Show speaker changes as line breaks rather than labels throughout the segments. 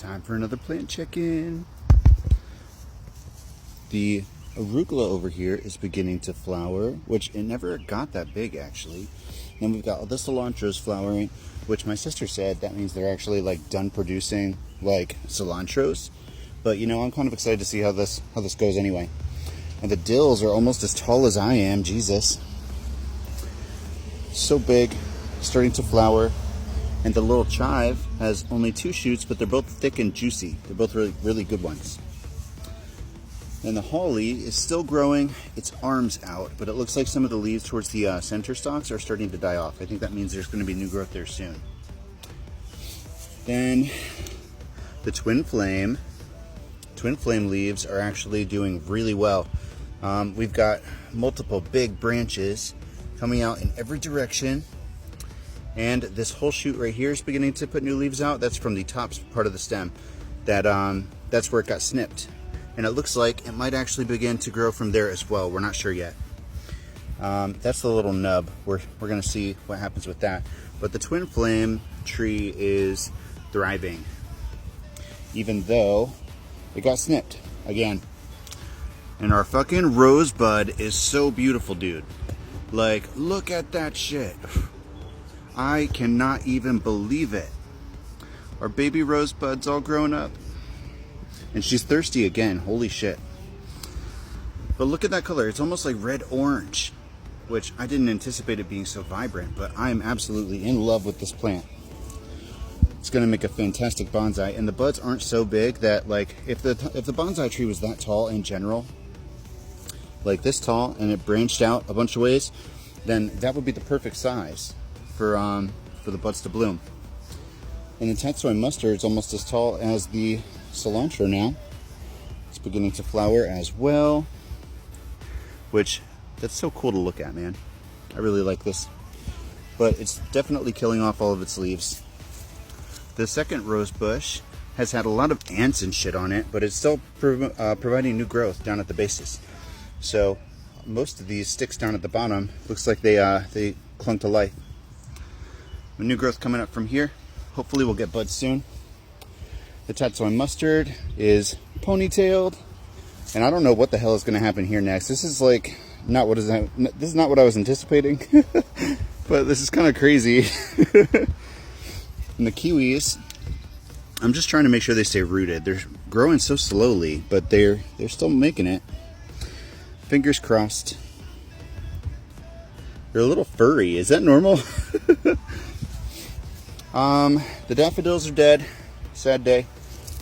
Time for another plant check-in. The arugula over here is beginning to flower, which it never got that big actually. Then we've got all the cilantros flowering, which my sister said that means they're actually like done producing like cilantros. But you know, I'm kind of excited to see how this goes anyway. And the dills are almost as tall as I am, Jesus. So big, starting to flower. And the little chive has only 2 shoots, but they're both thick and juicy. They're both really good ones. And the holly is still growing its arms out, but it looks like some of the leaves towards the center stalks are starting to die off. I think that means there's going to be new growth there soon. Then the twin flame leaves are actually doing really well. We've got multiple big branches coming out in every direction. And this whole shoot right here is beginning to put new leaves out. That's from the top part of the stem. That's where it got snipped. And it looks like it might actually begin to grow from there as well. We're not sure yet. That's the little nub. We're going to see what happens with that. But the twin flame tree is thriving, even though it got snipped again. And our fucking rosebud is so beautiful, dude. Like, look at that shit. I cannot even believe it. Our baby rosebud's all grown up. And she's thirsty again. Holy shit. But look at that color. It's almost like red-orange, which I didn't anticipate it being so vibrant, but I'm absolutely in love with this plant. It's going to make a fantastic bonsai, and the buds aren't so big that, like, if the bonsai tree was that tall in general, like this tall, and it branched out a bunch of ways, then that would be the perfect size for the buds to bloom. And the tatsoi mustard is almost as tall as the cilantro now. It's beginning to flower as well, which that's so cool to look at, man. I really like this, but it's definitely killing off all of its leaves. The second rose bush has had a lot of ants and shit on it, but it's still providing new growth down at the bases. So most of these sticks down at the bottom looks like they clung to life. New growth coming up from here. Hopefully we'll get buds soon. The tatsoi mustard is ponytailed, and I don't know what the hell is going to happen here next. This is like this is not what I was anticipating, but this is kind of crazy. And the kiwis, I'm just trying to make sure they stay rooted. They're growing so slowly, but they're still making it. Fingers crossed. They're a little furry. Is that normal? The daffodils are dead. Sad day.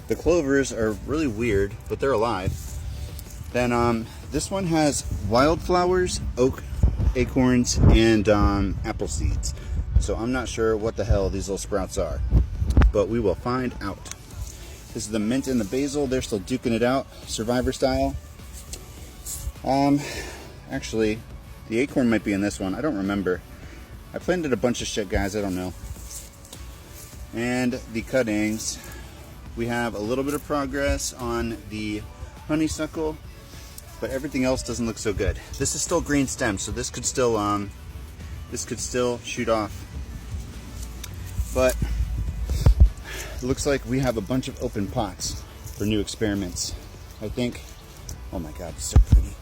The clovers are really weird, but they're alive. Then this one has wildflowers, oak acorns, and apple seeds. So I'm not sure what the hell these little sprouts are, but we will find out. This is the mint and the basil. They're still duking it out, survivor style. Actually, the acorn might be in this one. I don't remember. I planted a bunch of shit, guys. I don't know. And the cuttings, we have a little bit of progress on the honeysuckle, but everything else doesn't look so good. This is still green stem, so this could still shoot off. But it looks like we have a bunch of open pots for new experiments. I think, oh my God, it's so pretty.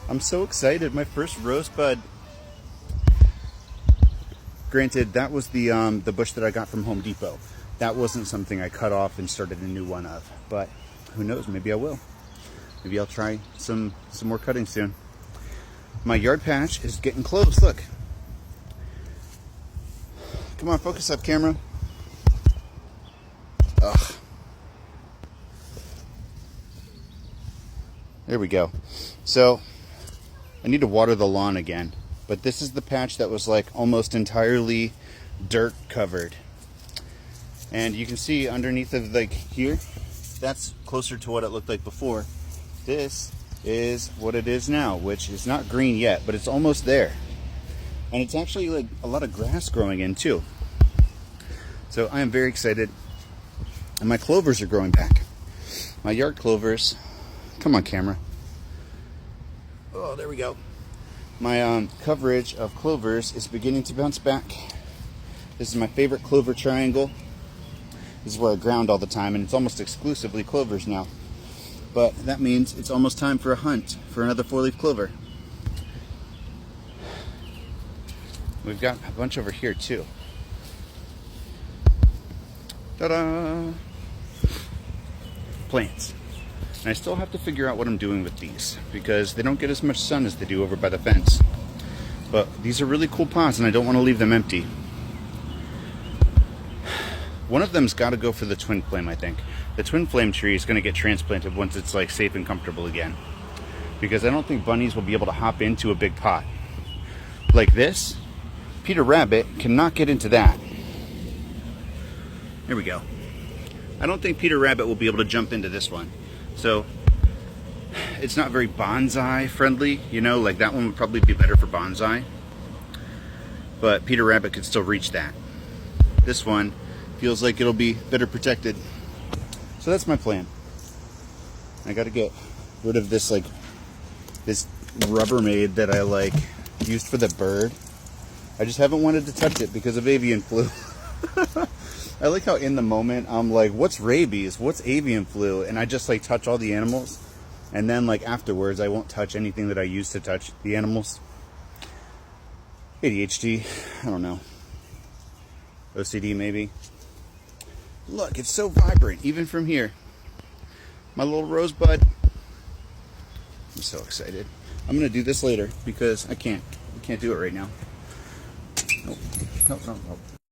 I'm so excited. My first rosebud. Granted, that was the bush that I got from Home Depot. That wasn't something I cut off and started a new one of. But who knows? Maybe I will. Maybe I'll try some more cutting soon. My yard patch is getting close. Look. Come on, focus up, camera. Ugh. There we go. So I need to water the lawn again. But this is the patch that was like almost entirely dirt covered. And you can see underneath of like here, that's closer to what it looked like before. This is what it is now, which is not green yet, but it's almost there. And it's actually like a lot of grass growing in too. So I am very excited. And my clovers are growing back. My yard clovers. Come on, camera. Oh, there we go. My coverage of clovers is beginning to bounce back. This is my favorite clover triangle. This is where I ground all the time, and it's almost exclusively clovers now. But that means it's almost time for a hunt for another 4-leaf clover. We've got a bunch over here too. Ta-da! Plants. And I still have to figure out what I'm doing with these because they don't get as much sun as they do over by the fence. But these are really cool pots and I don't want to leave them empty. One of them's got to go for the twin flame, I think. The twin flame tree is going to get transplanted once it's like safe and comfortable again. Because I don't think bunnies will be able to hop into a big pot. Like this, Peter Rabbit cannot get into that. There we go. I don't think Peter Rabbit will be able to jump into this one. So, it's not very bonsai friendly, you know, like that one would probably be better for bonsai. But Peter Rabbit could still reach that. This one feels like it'll be better protected. So that's my plan. I gotta get rid of this this Rubbermaid that I used for the bird. I just haven't wanted to touch it because of avian flu. I like how in the moment I'm like, what's rabies? What's avian flu? And I just touch all the animals. And then afterwards I won't touch anything that I used to touch the animals. ADHD, I don't know. OCD maybe. Look, it's so vibrant, even from here. My little rosebud. I'm so excited. I'm gonna do this later because I can't do it right now. Nope. Nope.